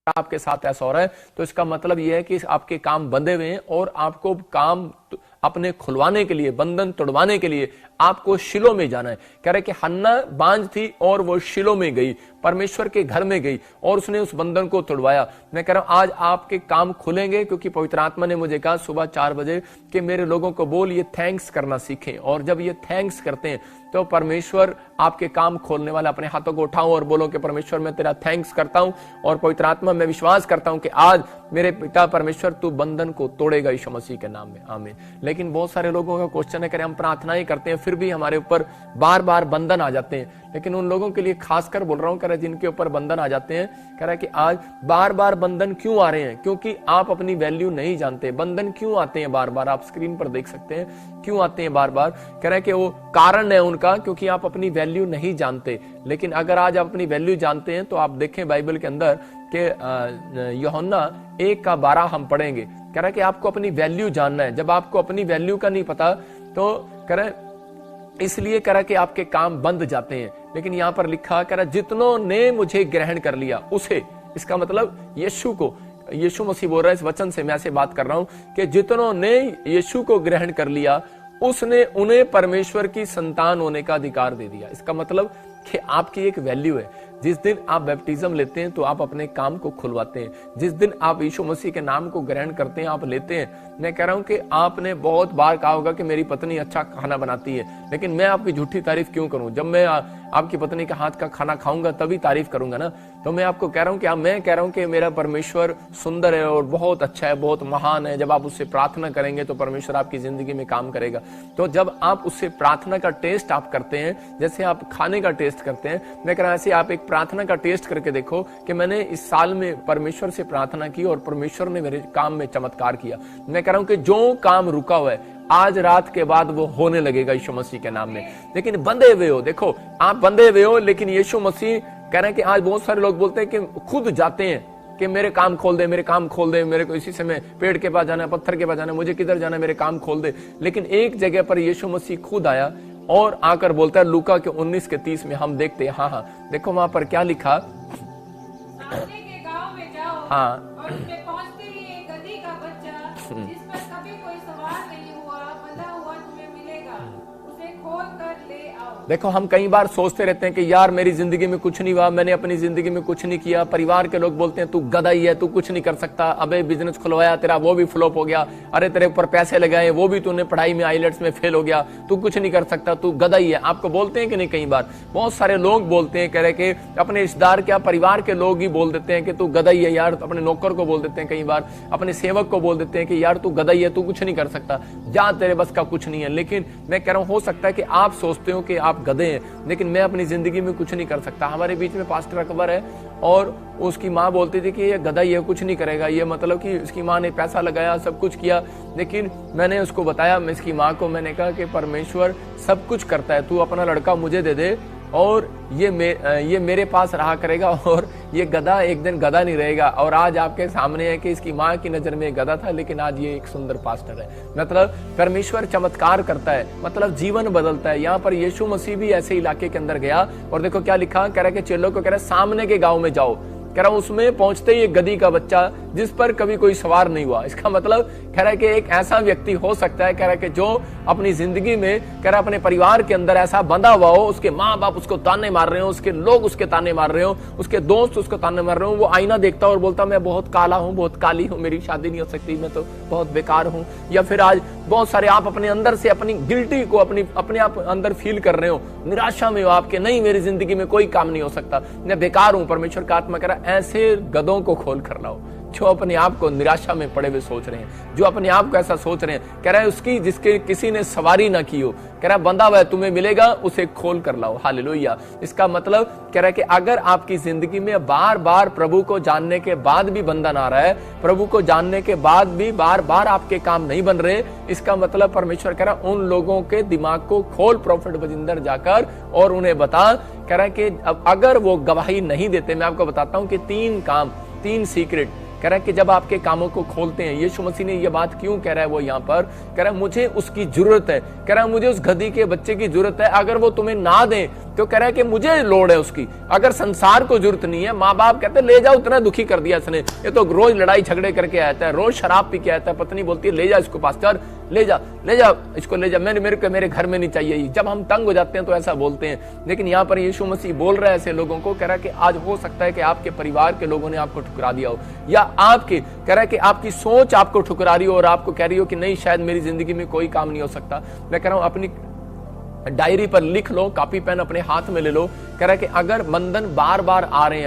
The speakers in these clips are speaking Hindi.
आपके साथ ऐसा हो रहा है, तो इसका मतलब यह है कि आपके काम बंधे हुए हैं और आपको काम अपने खुलवाने के लिए, बंधन तोड़वाने के लिए आपको शिलो में जाना है। कह रहे कि हन्ना बांझ थी और वो शिलो में गई, परमेश्वर के घर में गई और उसने उस बंधन को तोड़वाया। मैं कह रहा हूं आज आपके काम खुलेंगे, क्योंकि पवित्र आत्मा ने मुझे कहा सुबह 4 बजे कि मेरे लोगों को बोल ये थैंक्स करना सीखें, और जब ये थैंक्स करते हैं तो परमेश्वर आपके काम खोलने वाला। अपने हाथों को उठाओ और बोलो कि परमेश्वर मैं तेरा थैंक्स करता हूं, और पवित्र आत्मा मैं विश्वास करता हूं कि आज मेरे पिता परमेश्वर तू बंधन को तोड़ेगा यीशु मसीह के नाम में, आमीन। लेकिन बहुत सारे लोगों का क्वेश्चन है, हम प्रार्थनाएं करते हैं फिर भी हमारे ऊपर बार बार बंधन आ जाते हैं। लेकिन उन लोगों के लिए खासकर बोल रहा हूं, कह रहा है जिनके ऊपर बंधन आ जाते हैं, कह रहा है कि आज बार बार बंधन क्यों आ रहे हैं, क्योंकि आप अपनी वैल्यू नहीं जानते। बंधन क्यों आते हैं बार बार, आप स्क्रीन पर देख सकते हैं क्यों आते हैं बार बार। कह रहा है कि वो कारण है उनका, क्योंकि आप अपनी वैल्यू नहीं जानते। लेकिन अगर आज आप अपनी वैल्यू जानते हैं तो आप देखें बाइबल के अंदर कि यूहन्ना 1:12 हम पढ़ेंगे। कह रहा है कि आपको अपनी वैल्यू जानना है। जब आपको अपनी वैल्यू का नहीं पता तो कह रहा है इसलिए कह रहा कि आपके काम बंद जाते हैं। लेकिन यहां पर लिखा, कह रहा जितनों ने मुझे ग्रहण कर लिया उसे, इसका मतलब यीशु को, यीशु मसीह बोल रहा है इस वचन से, मैं ऐसे बात कर रहा हूं कि जितनों ने यीशु को ग्रहण कर लिया उसने उन्हें परमेश्वर की संतान होने का अधिकार दे दिया। इसका मतलब कि आपकी एक वैल्यू है। जिस दिन आप बैप्टिज्म लेते हैं तो आप अपने काम को खुलवाते हैं। जिस दिन आप यीशु मसीह के नाम को ग्रहण करते हैं, आप लेते हैं। मैं कह रहा हूं कि आपने बहुत बार कहा होगा कि मेरी पत्नी अच्छा खाना बनाती है, लेकिन मैं आपकी झूठी तारीफ क्यों करूं? जब मैं आपकी पत्नी के हाथ का खाना खाऊंगा तभी तारीफ करूंगा ना। तो मैं आपको कह रहा हूं कि मैं कह रहा हूं कि मेरा परमेश्वर सुंदर है और बहुत अच्छा है, बहुत महान है। जब आप उससे प्रार्थना करेंगे तो परमेश्वर आपकी जिंदगी में काम करेगा। तो जब आप उससे प्रार्थना का टेस्ट आप करते हैं, जैसे आप खाने का टेस्ट करते हैं, मैं कह रहा हूं ऐसे आप एक प्रार्थना का टेस्ट करके देखो कि मैंने इस साल में परमेश्वर से प्रार्थना की और परमेश्वर ने मेरे काम में चमत्कार किया। मैं कह रहा हूं कि जो काम रुका हुआ है आज रात के बाद वो होने लगेगा यीशु मसीह के नाम में। लेकिन बंधे हुए हो, देखो आप बंधे हुए हो, लेकिन यीशु मसीह कह रहे हैं कि आज बहुत सारे लोग बोलते हैं कि खुद जाते हैं कि मेरे काम खोल दे, मेरे काम खोल दे, मेरे को इसी समय पेड़ के पास जाना है, पत्थर के पास जाना है, मुझे किधर जाना है, मेरे काम खोल दे। लेकिन एक जगह पर यीशु मसीह खुद आया और आकर बोलता है, लूका के 19:30 में हम देखते हैं। हाँ, देखो वहां पर क्या लिखा, के गांव में जाओ, हाँ, और उसमें पहुंचते ही एक गदही का बच्चा जिस पर कभी कोई सवार नहीं हुआ, बंधा हुआ तुम्हें मिलेगा, उसे खोल कर ले आओ। देखो हम कई बार सोचते रहते हैं कि यार मेरी जिंदगी में कुछ नहीं हुआ, मैंने अपनी जिंदगी में कुछ नहीं किया। परिवार के लोग बोलते हैं तू गधा ही है, तू कुछ नहीं कर सकता, अबे बिजनेस खुलवाया तेरा वो भी फ्लॉप हो गया, अरे तेरे ऊपर पैसे लगाए वो भी तूने पढ़ाई में आईलेट्स में फेल हो गया, तू कुछ नहीं कर सकता, तू गधा ही है। आपको बोलते हैं कि नहीं? कई बार बहुत सारे लोग बोलते हैं, कह रहे कि अपने रिश्तेदार क्या परिवार के लोग ही बोल देते हैं कि तू गधा ही है यार। अपने नौकर को बोल देते हैं, कई बार अपने सेवक को बोल देते हैं कि यार तू गधा ही है, तू कुछ नहीं कर सकता, जा तेरे बस का कुछ नहीं है। लेकिन मैं कह रहा हूं हो सकता है कि आप सोचते हो कि आप गधे हैं, लेकिन मैं अपनी जिंदगी में कुछ नहीं कर सकता। हमारे बीच में पास्टर अकबर है और उसकी माँ बोलती थी कि ये गधा ही है, कुछ नहीं करेगा। ये मतलब कि उसकी माँ ने पैसा लगाया, सब कुछ किया, लेकिन मैंने उसको बताया, मैं इसकी माँ को मैंने कहा कि परमेश्वर सब कुछ करता है, तू अपना लड़का मुझे दे दे और ये मेरे पास रहा करेगा और ये गधा एक दिन गधा नहीं रहेगा। और आज आपके सामने है कि इसकी माँ की नजर में गधा था, लेकिन आज ये एक सुंदर पास्टर है। मतलब परमेश्वर चमत्कार करता है, मतलब जीवन बदलता है। यहाँ पर यीशु मसीह भी ऐसे इलाके के अंदर गया और देखो क्या लिखा, कह रहा है कि चेलों को कह रहा है सामने के गाँव में जाओ। कह रहा हूं उसमें पहुंचते ही एक गधी का बच्चा जिस पर कभी कोई सवार नहीं हुआ। इसका मतलब कह रहा है कि एक ऐसा व्यक्ति हो सकता है, कह रहा है कि जो अपनी जिंदगी में कह रहा अपने परिवार के अंदर ऐसा बंधा हुआ हो, उसके माँ बाप उसको ताने मार रहे हो, उसके लोग उसके ताने मार रहे हो, उसके दोस्त उसको ताने मार रहे हो, वो आईना देखता और बोलता मैं बहुत काला हूं, बहुत काली हूं, मेरी शादी नहीं हो सकती, मैं तो बहुत बेकार हूं। या फिर आज बहुत सारे आप अपने अंदर से अपनी गिल्टी को अपने आप अंदर फील कर रहे हो, निराशा में हो आपके, नहीं मेरी जिंदगी में कोई काम नहीं हो सकता, मैं बेकार हूं। परमेश्वर का आत्मा कह रहा है ऐसे गधों को खोल कर लाओ जो अपने आप को निराशा में पड़े हुए सोच रहे हैं, जो अपने आप को ऐसा सोच रहे हैं। कह रहा है उसकी जिसके किसी ने सवारी ना की हो, कह रहा है बंधा हुआ है तुम्हें मिलेगा, उसे खोल कर लाओ। हालेलुया। इसका मतलब कह रहा है कि अगर आपकी जिंदगी में बार बार प्रभु को जानने के बाद भी बंधन आ रहा है, प्रभु को जानने के बाद भी बार बार आपके काम नहीं बन रहे, इसका मतलब परमेश्वर कह रहा है उन लोगों के दिमाग को खोल प्रोफेट बजिंदर जाकर और उन्हें बता। कह रहा है कि अब अगर वो गवाही नहीं देते, मैं आपको बताता हूं कि 3 काम, 3 सीक्रेट। कह रहा है कि जब आपके कामों को खोलते हैं, यीशु मसीह ने ये बात क्यों कह रहा है वो यहाँ पर कह रहा है मुझे उसकी जरूरत है, कह रहा है मुझे उस गधी के बच्चे की जरूरत है। अगर वो तुम्हें ना दें तो कह रहा है कि मुझे लोड़ है उसकी। अगर संसार को जरूरत नहीं है, माँ बाप कहते ले जाओ, इतना दुखी कर दिया इसने, ये तो रोज लड़ाई झगड़े करके आता है, रोज शराब पी के आता है, पत्नी बोलती है ले जा इसको पास्टर, ले जा इसको ले जा, मेरे घर में नहीं चाहिए। जब हम तंग हो जाते हैं तो ऐसा बोलते हैं, लेकिन यहाँ पर यीशु मसीह बोल रहा है ऐसे लोगों को, कह रहा है कि आज हो सकता है कि आपके परिवार के लोगों ने आपको ठुकरा दिया हो, या आपके कह रहा है कि आपकी सोच आपको ठुकरा रही हो और आपको कह रही हो कि नहीं शायद मेरी जिंदगी में कोई काम नहीं हो सकता। मैं कह रहा हूं अपनी डायरी पर लिख लो, कॉपी पेन अपने हाथ में ले लो। कह रहा है कि अगर बंधन बार बार आ रहे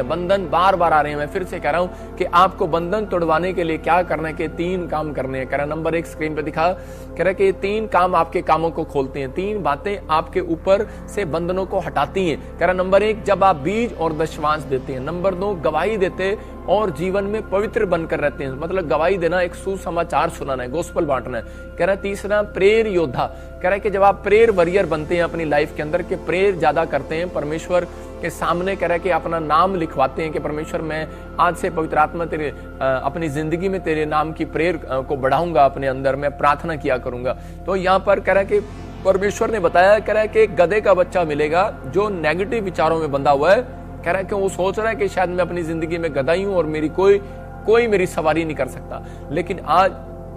हैं, मैं फिर से कह रहा हूं कि आपको बंधन तोड़वाने के लिए क्या करना है कि 3 काम करने हैं। कह रहा नंबर 1 स्क्रीन पे दिखा, कह रहा है कि 3 काम आपके कामों को खोलते हैं, 3 बातें आपके ऊपर से बंधनों को हटाती हैं। कह रहा नंबर 1 जब आप बीज और दशमांश देते हैं, नंबर 2 गवाही देते और जीवन में पवित्र बनकर रहते हैं, मतलब गवाही देना, एक सुसमाचार सुनाना है, गोस्पल बांटना है। कह रहा है तीसरा प्रेयर योद्धा, कह रहा है कि जब आप प्रेयर वॉरियर बनते हैं अपनी लाइफ के अंदर, के प्रेयर ज्यादा करते हैं, परमेश्वर के सामने कह रहा है कि अपना नाम लिखवाते हैं कि परमेश्वर मैं आज से पवित्र आत्मा तेरे अपनी जिंदगी में तेरे नाम की प्रेयर को बढ़ाऊंगा, अपने अंदर मैं प्रार्थना किया करूंगा। तो यहाँ पर कह रहा है कि परमेश्वर ने बताया, कह रहा है कि गधे का बच्चा मिलेगा जो नेगेटिव विचारों में बंधा हुआ है। कह रहा है कि वो सोच रहा है कि शायद मैं अपनी जिंदगी में गधा ही हूं और मेरी कोई मेरी सवारी नहीं कर सकता। लेकिन आज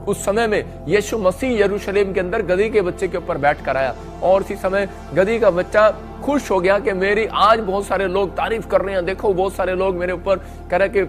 उस समय में यीशु मसीह यरूशलेम के अंदर गधी के बच्चे के ऊपर बैठ कर आया, और उसी समय गधी का बच्चा खुश हो गया कि मेरी आज बहुत सारे लोग तारीफ कर रहे हैं, देखो बहुत सारे लोग मेरे ऊपर कह रहे कि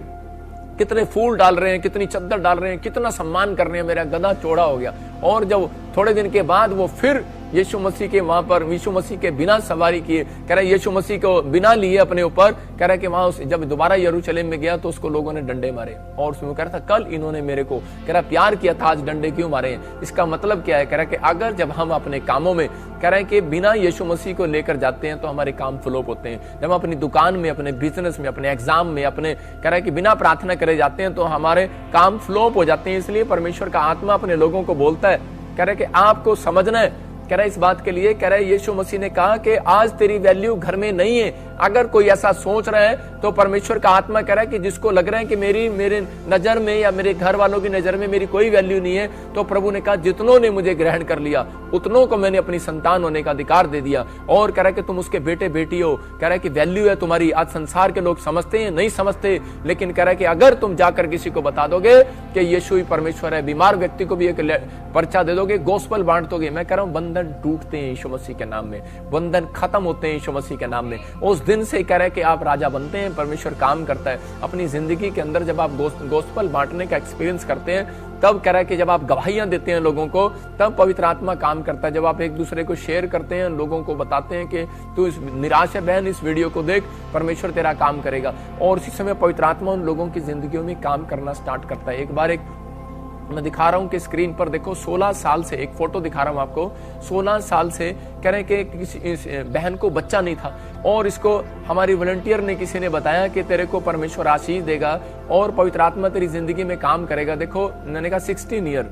कितने फूल डाल रहे हैं, कितनी चद्दर डाल रहे हैं, कितना सम्मान कर रहे हैं, मेरा गधा चौड़ा हो गया। और जब थोड़े दिन के बाद वो फिर यीशु मसीह के वहां पर, यीशु मसीह के बिना सवारी किए, कह रहा है यीशु मसीह को बिना लिए अपने ऊपर, कह रहा है कि वहां जब दोबारा यरूशलेम में गया तो उसको लोगों ने डंडे मारे, और उसमें कह रहा था कल इन्होंने मेरे को कह रहा प्यार किया था, आज डंडे क्यों मारे हैं। इसका मतलब क्या है, कह रहा है कि अगर जब हम अपने कामों में कह रहा है कि बिना यीशु मसीह को लेकर जाते हैं तो हमारे काम फ्लॉप होते हैं। जब हम अपनी दुकान में, अपने बिजनेस में, अपने एग्जाम में, अपने कह रहा है कि बिना प्रार्थना करे जाते हैं तो हमारे काम फ्लॉप हो जाते हैं। इसलिए परमेश्वर का आत्मा अपने लोगों को बोलता है, कह रहा है कि आपको समझना है, कह रहा है इस बात के लिए, कह रहा है यीशु मसीह ने कहा कि आज तेरी वैल्यू घर में नहीं है। अगर कोई ऐसा सोच रहा है तो परमेश्वर का आत्मा कह रहा है कि जिसको लग रहा है कि मेरे नजर में या मेरे घर वालों की नजर में मेरी कोई वैल्यू नहीं है, तो प्रभु ने कहा जितनों ने मुझे ग्रहण कर लिया उतनों को मैंने अपनी संतान होने का अधिकार दे दिया। और कह रहा है कि तुम उसके बेटे बेटी हो, कह रहा है कि वैल्यू है तुम्हारी। आज संसार के लोग समझते हैं, नहीं समझते, लेकिन कह रहा है कि अगर तुम जाकर किसी को बता दोगे कि यीशु ही परमेश्वर है, बीमार व्यक्ति को भी एक पर्चा दे दोगे, गोस्पल बांट दोगे, मैं कह रहा हूं बंधन टूटते हैं यीशु मसीह के नाम में, बंधन खत्म होते हैं यीशु मसीह के नाम में। उस दिन से कह रहा है कि आप राजा बनते हैं, परमेश्वर काम करता है अपनी जिंदगी के अंदर। जब आप गोस्पल बांटने का एक्सपीरियंस करते हैं, तब कह रहा है कि जब आप गवाहियां देते हैं लोगों को, तब पवित्र आत्मा काम करता है। जब आप एक दूसरे को शेयर करते हैं, लोगों को बताते हैं कि तू इस निराश है बहन, इस वीडियो को देख, परमेश्वर तेरा काम करेगा, और उसी समय पवित्र आत्मा उन लोगों की जिंदगियों में काम करना स्टार्ट करता है। एक बार एक मैं दिखा रहा हूं कि स्क्रीन पर देखो, 16 साल से एक फोटो दिखा रहा हूं आपको, 16 साल से कह रहे हैं कि किसी बहन को बच्चा नहीं था, और इसको हमारी वॉलंटियर ने किसी ने बताया कि तेरे को परमेश्वर आशीष देगा और पवित्र आत्मा तेरी जिंदगी में काम करेगा। देखो मैंने कहा 16 ईयर,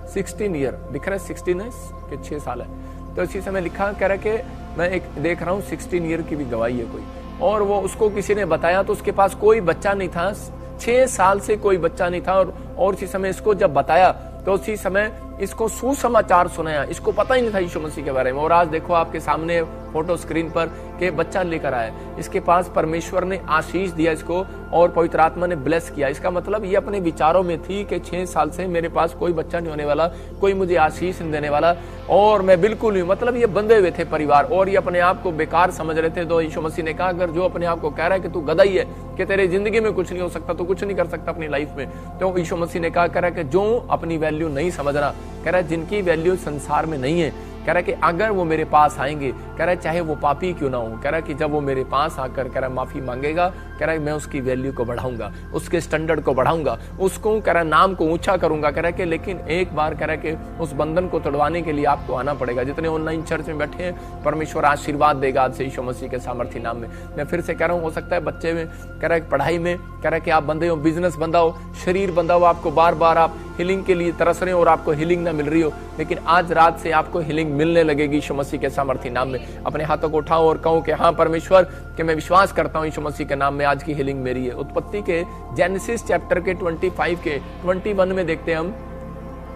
16 ईयर दिख रहा है, 16 है कि 6 साल है, तो इसी समय लिखा, कह रहा है कि मैं एक देख रहा हूँ 16 ईयर की भी गवाही है कोई, और वो उसको किसी ने बताया तो उसके पास कोई बच्चा नहीं था, 6 साल से कोई बच्चा नहीं था। और उसी समय इसको जब बताया तो उसी समय इसको सुसमाचार सुनाया, इसको पता ही नहीं था यीशु मसीह के बारे में, और आज देखो आपके सामने फोटो स्क्रीन पर के बच्चा लेकर आया, इसके पास परमेश्वर ने आशीष दिया इसको और पवित्र आत्मा ने ब्लेस किया। इसका मतलब ये अपने विचारों में थी कि 6 साल से मेरे पास कोई बच्चा नहीं होने वाला, कोई मुझे आशीष नहीं देने वाला, और मैं बिल्कुल नहीं, मतलब ये बंधे हुए थे परिवार, और ये अपने आप को बेकार समझ रहे थे। तो यीशु मसीह ने कहा अगर जो अपने आप को कह रहा है कि तू गधा ही है, कि तेरे जिंदगी में कुछ नहीं हो सकता, तो कुछ नहीं कर सकता अपनी लाइफ में, तो यीशु मसीह ने कहा, कह रहा है कि जो अपनी वैल्यू नहीं समझ रहा, कह रहा है जिनकी वैल्यू संसार में नहीं है, कह रहा है कि अगर वो मेरे पास आएंगे, कह रहा है चाहे वो पापी क्यों ना हो, कह रहा है कि जब वो मेरे पास आकर कह रहा है माफी मांगेगा, कह रहा है मैं उसकी वैल्यू को बढ़ाऊंगा, उसके स्टैंडर्ड को बढ़ाऊंगा, उसको कह रहा है नाम को ऊंचा करूंगा। कह रहा है कि लेकिन एक बार कह रहा है कि उस बंधन को तोड़वाने के लिए आपको आना पड़ेगा। जितने ऑनलाइन चर्च में बैठे हैं, परमेश्वर आशीर्वाद देगा आज से यीशु मसीह के सामर्थ्य नाम में। मैं फिर से कह रहा हूँ, हो सकता है बच्चे में, कह रहा है पढ़ाई में, कह रहा है कि आप बंधे हो, बिजनेस बंधा हो, शरीर बंधा हो, आपको बार बार आप हीलिंग के लिए तरस रहे हो और आपको हीलिंग ना मिल रही हो, लेकिन आज रात से आपको हीलिंग मिलने लगेगी यीशु मसीह के सामर्थ्य नाम में। अपने हाथों को उठाओ और कहो कि हाँ परमेश्वर, कि मैं विश्वास करता हूँ यीशु मसीह के नाम में आज की हीलिंग मेरी है। उत्पत्ति के जेनेसिस चैप्टर के 25 के 21 में देखते हैं हम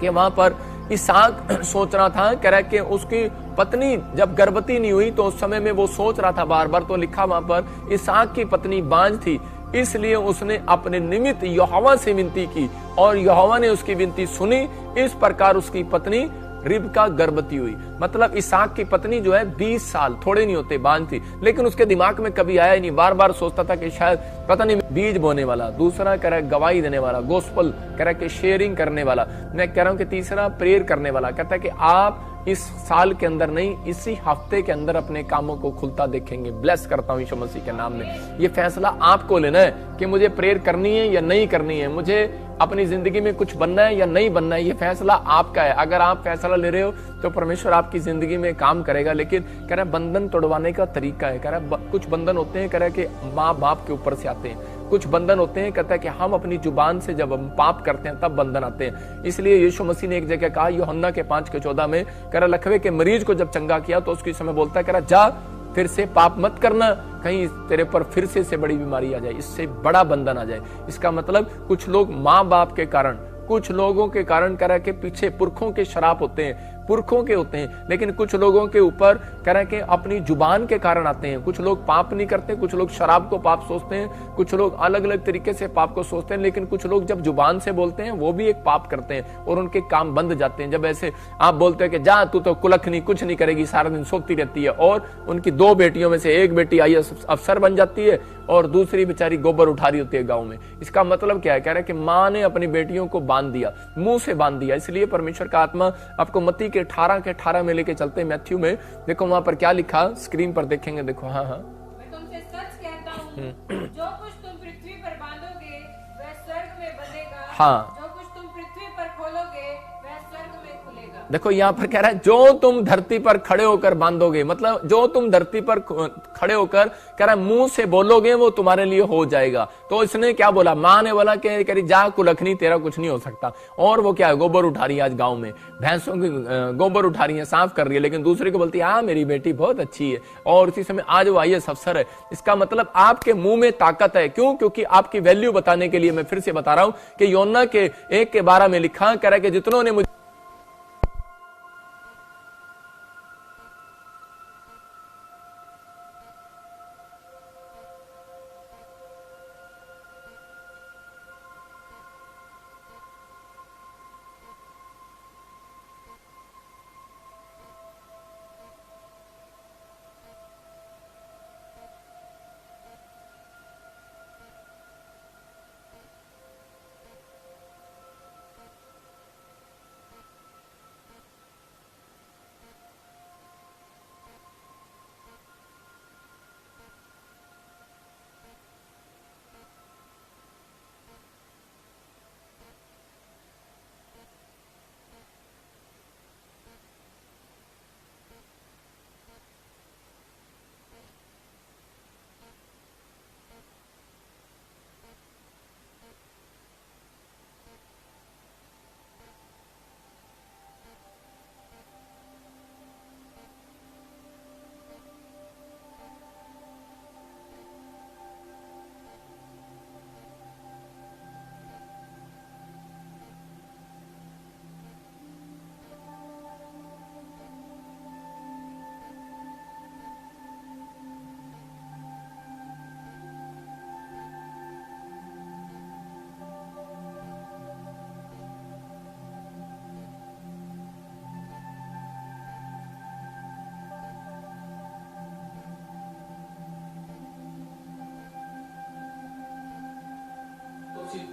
कि वहां पर इसहाक सोच रहा था, कह रहा है कि उसकी पत्नी जब गर्भवती नहीं हुई तो उस समय में वो सोच रहा था बार बार, तो लिखा वहां पर इसहाक की पत्नी बांझ थी, इसलिए उसने अपने निमित्त यहोवा से विनती की और यहोवा ने उसकी विनती सुनी। इस प्रकार उसकी पत्नी रिबका गर्भवती हुई। मतलब इसहाक की पत्नी जो है 20 साल, थोड़े नहीं होते, बांझ थी, लेकिन उसके दिमाग में कभी आया ही नहीं। बार बार सोचता था कि शायद पता नहीं बीज बोने वाला, दूसरा कह रहा है गवाही देने वाला, गोस्पल कह रहा है कि शेयरिंग करने वाला, मैं कह रहा हूं कि तीसरा प्रेयर करने वाला। कहता है कि आप इस साल के अंदर नहीं, इसी हफ्ते के अंदर अपने कामों को खुलता देखेंगे। ब्लेस करता हूं यीशु मसीह के नाम में। ये फैसला आपको लेना है कि मुझे प्रेयर करनी है या नहीं करनी है, मुझे अपनी जिंदगी में कुछ बनना है या नहीं बनना है। ये फैसला आपका है। अगर आप फैसला ले रहे हो तो परमेश्वर आपकी जिंदगी में काम करेगा। लेकिन कह रहा है बंधन तोड़वाने का तरीका है। कह रहा है कुछ बंधन होते हैं, कह रहा है कि माँ बाप के ऊपर से आते हैं, कुछ बंधन होते हैं कहता है कि हम अपनी जुबान से जब हम पाप करते हैं तब बंधन आते हैं। इसलिए यीशु मसीह ने एक जगह कहा यूहन्ना के 5:14 में, कह रहा लकवे के मरीज को जब चंगा किया तो उसके समय बोलता है, कह रहा जा फिर से पाप मत करना, कहीं तेरे पर फिर से बड़ी बीमारी आ जाए, इससे बड़ा बंधन आ जाए। इसका मतलब कुछ लोग माँ बाप के कारण, कुछ लोगों के कारण कह रहा है कि पीछे पुरखों के शराप होते हैं, पुरखों के होते हैं, लेकिन कुछ लोगों के ऊपर कह रहा है कि अपनी जुबान के कारण आते हैं। कुछ लोग पाप नहीं करते, कुछ लोग शराब को पाप सोचते हैं, कुछ लोग अलग अलग तरीके से पाप को सोचते हैं, लेकिन कुछ लोग जब जुबान से बोलते हैं वो भी एक पाप करते हैं और उनके काम बंद जाते हैं। जब ऐसे आप बोलते हैं कि जा तू तो कुलखनी, कुछ नहीं करेगी, सारा दिन सोती रहती है, और उनकी 2 बेटियों में से एक बेटी IAS अफसर बन जाती है और दूसरी बेचारी गोबर उठा रही होती है गाँव में। इसका मतलब क्या है? कह रहा है कि माँ ने अपनी बेटियों को बांध दिया, मुंह से बांध दिया। इसलिए परमेश्वर का आत्मा आपको मत्ती के 18 में लेके चलते हैं। मैथ्यू में देखो वहां पर क्या लिखा, स्क्रीन पर देखेंगे, देखो। हाँ, मैं तुमसे सच कहता हूँ, जो कुछ तुम पृथ्वी पर बांधोगे वह स्वर्ग में बंधेगा, हाँ, जो कुछ तुम पृथ्वी पर खोलोगे वह स्वर्ग में खुलेगा। देखो यहाँ पर कह रहा है जो तुम धरती पर खड़े होकर बांधोगे, मतलब जो तुम धरती पर खड़े होकर कह रहा है मुंह से बोलोगे वो तुम्हारे लिए हो जाएगा। तो इसने क्या बोला? माँ ने बोला कि कह रही जा कुलखनी, तेरा कुछ नहीं हो सकता। और वो क्या है, गोबर उठा रही है आज गांव में, भैंसों की गोबर उठा रही है, साफ कर रही है, लेकिन दूसरे को बोलती है हाँ मेरी बेटी बहुत अच्छी है, और उसी समय आज वो IAS अफसर है। इसका मतलब आपके मुंह में ताकत है। क्यों? क्योंकि आपकी वैल्यू बताने के लिए मैं फिर से बता रहा हूं कि यूहन्ना के 1:12 में लिखा, कह रहा है कि जितनों ने मुझे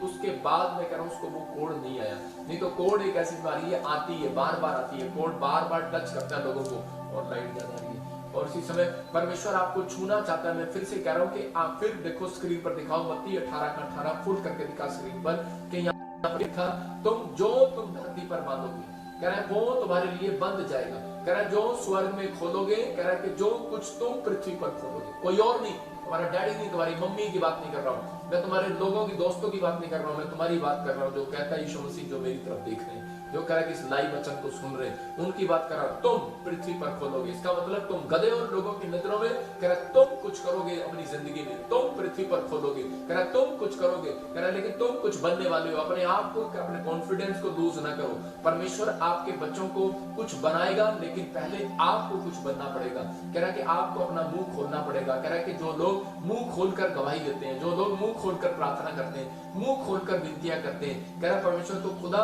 उसके बाद मैं कह रहा हूं उसको वो कोड नहीं आया। नहीं तो कोड एक ऐसी बीमारी है, आती है, बार बार आती है, कोड बार बार टच करता है लोगों को, और लाइट जा रही है। और इसी समय परमेश्वर आपको छूना चाहता है। मैं फिर से कह रहा हूं कि आप फिर देखो, स्क्रीन पर दिखाओ, मत्ती 18:18 फुल करके दिखा स्क्रीन पर, कि यहाँ पर लिखा तुम धरती पर बांधोगे, कह रहा है वो तुम्हारे लिए बंध जाएगा। कह रहा है जो स्वर्ग में खोलोगे, कह रहा है कि जो कुछ तुम पृथ्वी पर खोलोगे, कोई और नहीं, तुम्हारा डैडी नहीं, तुम्हारी मम्मी की बात नहीं कर रहा हूं मैं, तुम्हारे लोगों की, दोस्तों की बात नहीं कर रहा हूं मैं, तुम्हारी बात कर रहा हूं, जो कहता है यीशु मसीह जो मेरी तरफ देख रहे हैं। जो कह रहा है कि इस लाइव वचन को सुन रहे हैं, उनकी बात कर रहा है, तुम पृथ्वी पर खोलोगे। इसका मतलब तुम गधे और लोगों की नजरों में कह रहा है तुम कुछ करोगे अपनी जिंदगी में, तुम पृथ्वी पर खोलोगे, कह रहा है तुम कुछ करोगे, कह रहा है लेकिन तुम कुछ बनने वाले हो। अपने आप को, अपने कॉन्फिडेंस को लूज ना करो। परमेश्वर आपके बच्चों को कुछ बनाएगा, लेकिन पहले आपको कुछ बनना पड़ेगा। कह रहा है कि आपको अपना मुंह खोलना पड़ेगा। कह रहा है कि जो लोग मुंह खोलकर गवाही देते हैं, जो लोग मुंह खोलकर प्रार्थना करते हैं, मुंह खोलकर विनतियां करते हैं, कह रहा है परमेश्वर तो खुदा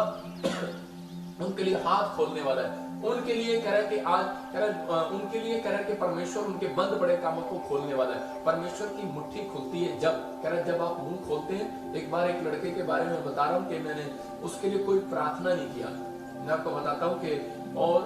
उनके लिए हाथ खोलने वाला है। उनके लिए कह रहा है कि आज कह रहा है, उनके लिए कह रहा है कि परमेश्वर उनके बंद पड़े कामों को खोलने वाला है। परमेश्वर की मुट्ठी खुलती है जब, कह रहा है जब आप मुंह खोलते हैं। एक बार एक लड़के के बारे में बता रहा हूँ कि मैंने उसके लिए कोई प्रार्थना नहीं किया। मैं आपको बताता हूँ कि और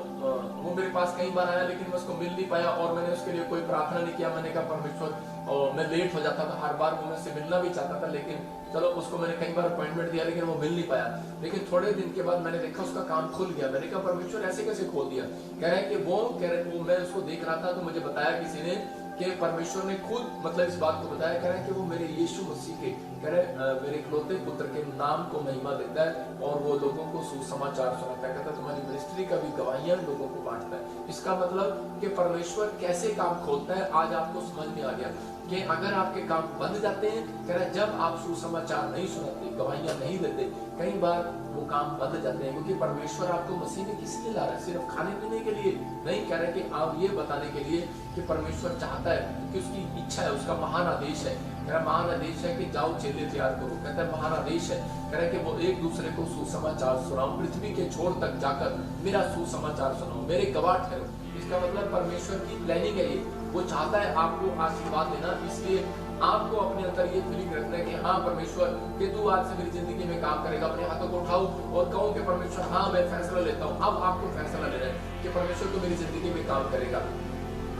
वो मेरे पास कई बार आया, लेकिन मैं उसको मिल नहीं पाया और मैंने उसके लिए कोई प्रार्थना नहीं किया। मैंने कहा परमेश्वर, और मैं लेट हो जाता था हर बार, वो मुझसे मिलना भी चाहता था, लेकिन चलो उसको मैंने कई बार अपॉइंटमेंट दिया, लेकिन वो मिल नहीं पाया। लेकिन थोड़े दिन के बाद मैंने देखा उसका काम खुल गया। मैंने कहा परमेश्वर ऐसे कैसे खोल दिया? कह रहा है कि वो मैं उसको देख रहा था तो मुझे बताया किसी ने कि परमेश्वर ने खुद मतलब इस बात को बताया। कह रहा है कि वो मेरे यीशु मसीह के, कह रहे मेरे इकलौते पुत्र के नाम को महिमा देता है और वो लोगों को सुसमाचार सुनाता है। कहता है तुम्हारी मिनिस्ट्री का भी गवाहियां लोगों को बांटता है। इसका मतलब कि परमेश्वर कैसे काम खोलता है आज आपको समझ में आ गया कि अगर आपके काम बंद जाते हैं, कह रहा है जब आप सुसमाचार नहीं सुनाते, गवाहियां नहीं देते, कई बार वो काम बंद जाते हैं। क्योंकि परमेश्वर आपको मसीह में किस लिए ला रहा है? सिर्फ खाने पीने के लिए नहीं, कह रहे कि आप ये बताने के लिए कि परमेश्वर चाहता है, कि उसकी इच्छा है, उसका महान आदेश है। कह रहा महान आदेश है कि जाओ चेले तैयार करो। कहता है महान आदेश है, कह रहे कि वो एक दूसरे को सुसमाचार सुनाओ, पृथ्वी के छोर तक जाकर मेरा सुसमाचार सुनाओ, मेरे गवाह ठहरो। इसका मतलब परमेश्वर की प्लानिंग है ये। वो चाहता है आपको आशीर्वाद देना, इसलिए आपको अपने अंदर ये फीलिंग रखना है कि हाँ परमेश्वर कि तू आज से मेरी जिंदगी में काम करेगा। अपने हाथों को उठाओ और कहो कि परमेश्वर हाँ मैं फैसला लेता हूँ। अब आपको फैसला लेना है कि परमेश्वर तो मेरी जिंदगी में काम करेगा।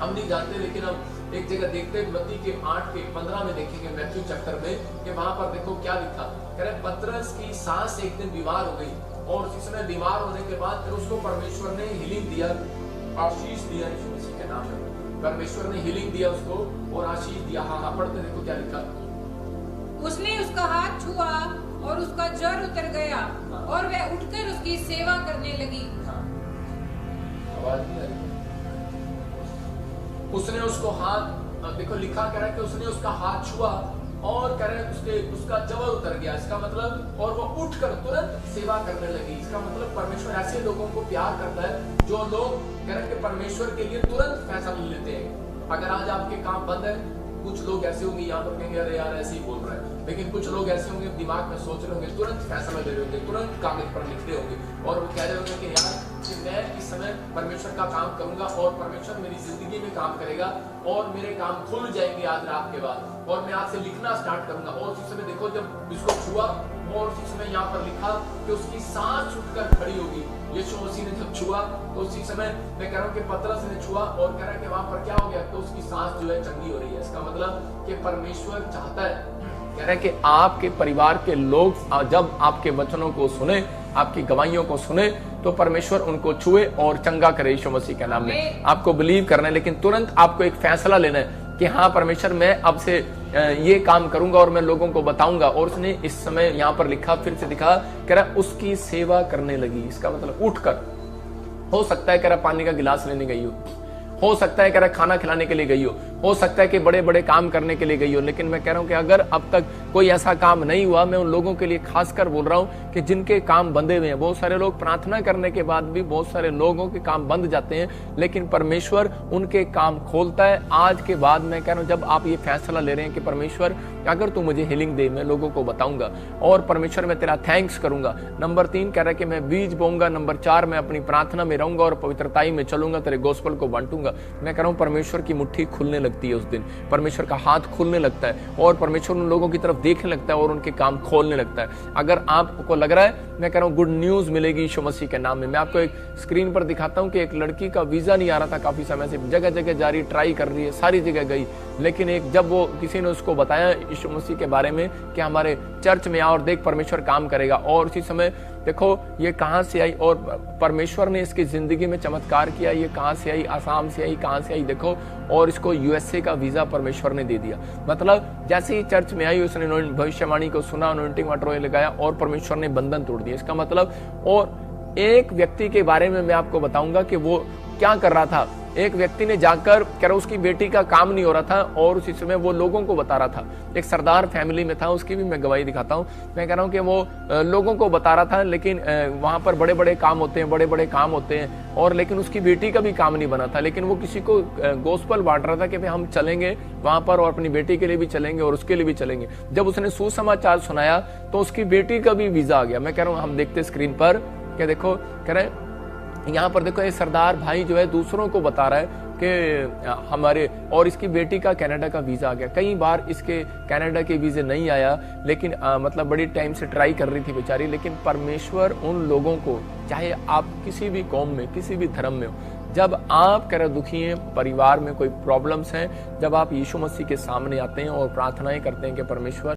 हम नहीं जानते, लेकिन हम एक जगह देखते हैं मत्ती के 8:15 में देखेंगे, मैथ्यू चैप्टर में, कि वहां पर देखो क्या लिखा। कह रहे पतरस की सास एक दिन बीमार हो गई और उसी समय बीमार होने के बाद फिर उसको परमेश्वर ने हीलिंग दिया, आशीष दिया यीशु मसीह के नाम में। परमेश्वर ने हीलिंग दिया उसको और आशीष दिया। हाँ पढ़ते देखो क्या लिखा। उसने उसका हाथ छुआ और उसका ज्वर उतर गया और वह उठकर उसकी सेवा करने लगी। आवाज नहीं आ रही? उसने उसको हाथ, देखो लिखा कह रहा है कि उसने उसका हाथ छुआ और कह रहे उसका ज्वर उतर गया। इसका मतलब और वो उठकर तुरंत सेवा करने लगी। इसका मतलब परमेश्वर ऐसे लोगों को प्यार करता है जो लोग कह रहे हैं कि परमेश्वर के लिए तुरंत फैसला लेते हैं। अगर आज आपके काम बंद है, कुछ लोग ऐसे होंगे यहाँ पर कहेंगे अरे यार ऐसे ही बोल रहा है, लेकिन कुछ लोग ऐसे होंगे दिमाग में सोच रहे होंगे, तुरंत फैसला ले रहे होंगे, तुरंत कागज पर लिख रहे होंगे और वो कह रहे होंगे कि यार कि मैं इस समय परमेश्वर का काम करूंगा और परमेश्वर मेरी जिंदगी में काम करेगा और मेरे काम खुल जाएंगे आज रात के बाद और मैं आज से लिखना स्टार्ट करूंगा। और उसी समय देखो जब इसको छुआ और उसी समय यहाँ पर लिखा कि उसकी सांस छूटकर खड़ी होगी। यीशु मसीह ने जब छुआ तो उसी समय मैं कह रहा हूँ कि पतरस ने छुआ और कह रहा है कि वहां पर क्या हो गया, तो उसकी सांस जो है चंगी हो रही है। इसका मतलब कि परमेश्वर चाहता है, कह रहे हैं कि आपके परिवार के लोग जब आपके वचनों को सुने, आपकी गवाहियों को सुने, तो परमेश्वर उनको छुए और चंगा करे यीशु मसीह के नाम में। आपको बिलीव करना है, लेकिन तुरंत आपको एक फैसला लेना है कि हाँ परमेश्वर मैं अब से ये काम करूंगा और मैं लोगों को बताऊंगा। और उसने इस समय यहाँ पर लिखा, फिर से दिखा, कह रहा उसकी सेवा करने लगी। इसका मतलब उठकर, हो सकता है कह रहा पानी का गिलास लेने गई हो सकता है कह रहा खाना खिलाने के लिए गई हो सकता है कि बड़े बड़े काम करने के लिए गई हो। लेकिन मैं कह रहा हूं कि अगर अब तक कोई ऐसा काम नहीं हुआ, मैं उन लोगों के लिए खासकर बोल रहा हूं कि जिनके काम बंधे हुए हैं। बहुत सारे लोग प्रार्थना करने के बाद भी बहुत सारे लोगों के काम बंद जाते हैं, लेकिन परमेश्वर उनके काम खोलता है। आज के बाद मैं कह रहा हूं जब आप ये फैसला ले रहे हैं कि परमेश्वर अगर तू मुझे हीलिंग दे, मैं लोगों को बताऊंगा और परमेश्वर मैं तेरा थैंक्स करूंगा। नंबर 3 कह रहा है कि मैं बीज बोऊंगा। नंबर 4 मैं अपनी प्रार्थना में रहूंगा और पवित्रताई में चलूंगा, तेरे गोस्पल को बांटूंगा। मैं कह रहा हूं परमेश्वर की मुट्ठी खुलने लगती है उस दिन, परमेश्वर का हाथ खुलने लगता है और परमेश्वर उन लोगों की तरफ देखने लगता है और उनके काम खोलने लगता है। अगर आपको लग रहा है, मैं कह रहा हूं गुड न्यूज मिलेगी यीशु मसीह के नाम में। मैं आपको एक स्क्रीन पर दिखाता हूं कि एक लड़की का वीजा नहीं आ रहा था काफी समय से, जगह जगह जारी ट्राई कर रही है, सारी जगह गई, लेकिन एक जब वो किसी ने उसको बताया यीशु मसीह के बारे में कि हमारे चर्च में आ और देख परमेश्वर काम करेगा, और उसी समय देखो ये कहां से आई और परमेश्वर ने इसकी जिंदगी में चमत्कार किया। ये कहां से आई, आसाम से आई, कहां से आई देखो, और इसको यूएसए का वीजा परमेश्वर ने दे दिया। मतलब जैसे ही चर्च में आई उसने भविष्यवाणी को सुना, अनॉइंटिंग वाटर ऑयल लगाया और परमेश्वर ने बंधन तोड़ दिया। इसका मतलब और एक व्यक्ति के बारे में मैं आपको बताऊंगा कि वो क्या कर रहा था। एक व्यक्ति ने जाकर कह रहा उसकी बेटी का काम नहीं हो रहा था और उसी समय वो लोगों को बता रहा था। एक सरदार फैमिली में था, उसकी भी मैं गवाही दिखाता हूँ। मैं कह रहा हूँ कि वो लोगों को बता रहा था, लेकिन वहां पर बड़े बड़े काम होते हैं, बड़े बड़े काम होते हैं, और लेकिन उसकी बेटी का भी काम नहीं बना था। लेकिन वो किसी को गोस्पेल बांट रहा था कि भाई हम चलेंगे वहां पर और अपनी बेटी के लिए भी चलेंगे और उसके लिए भी चलेंगे। जब उसने सुसमाचार सुनाया तो उसकी बेटी का भी वीजा आ गया। मैं कह रहा हूँ हम देखते स्क्रीन पर कि देखो कह रहे यहाँ पर देखो ये सरदार भाई जो है दूसरों को बता रहा है कि हमारे, और इसकी बेटी का कनाडा का वीजा आ गया। कई बार इसके कनाडा के वीजे नहीं आया, लेकिन मतलब बड़ी टाइम से ट्राई कर रही थी बेचारी। लेकिन परमेश्वर उन लोगों को, चाहे आप किसी भी कौम में, किसी भी धर्म में हो, जब आप कह रहे दुखी हैं, परिवार में कोई प्रॉब्लम्स हैं, जब आप यीशु मसीह के सामने आते हैं और प्रार्थनाएं करते हैं कि परमेश्वर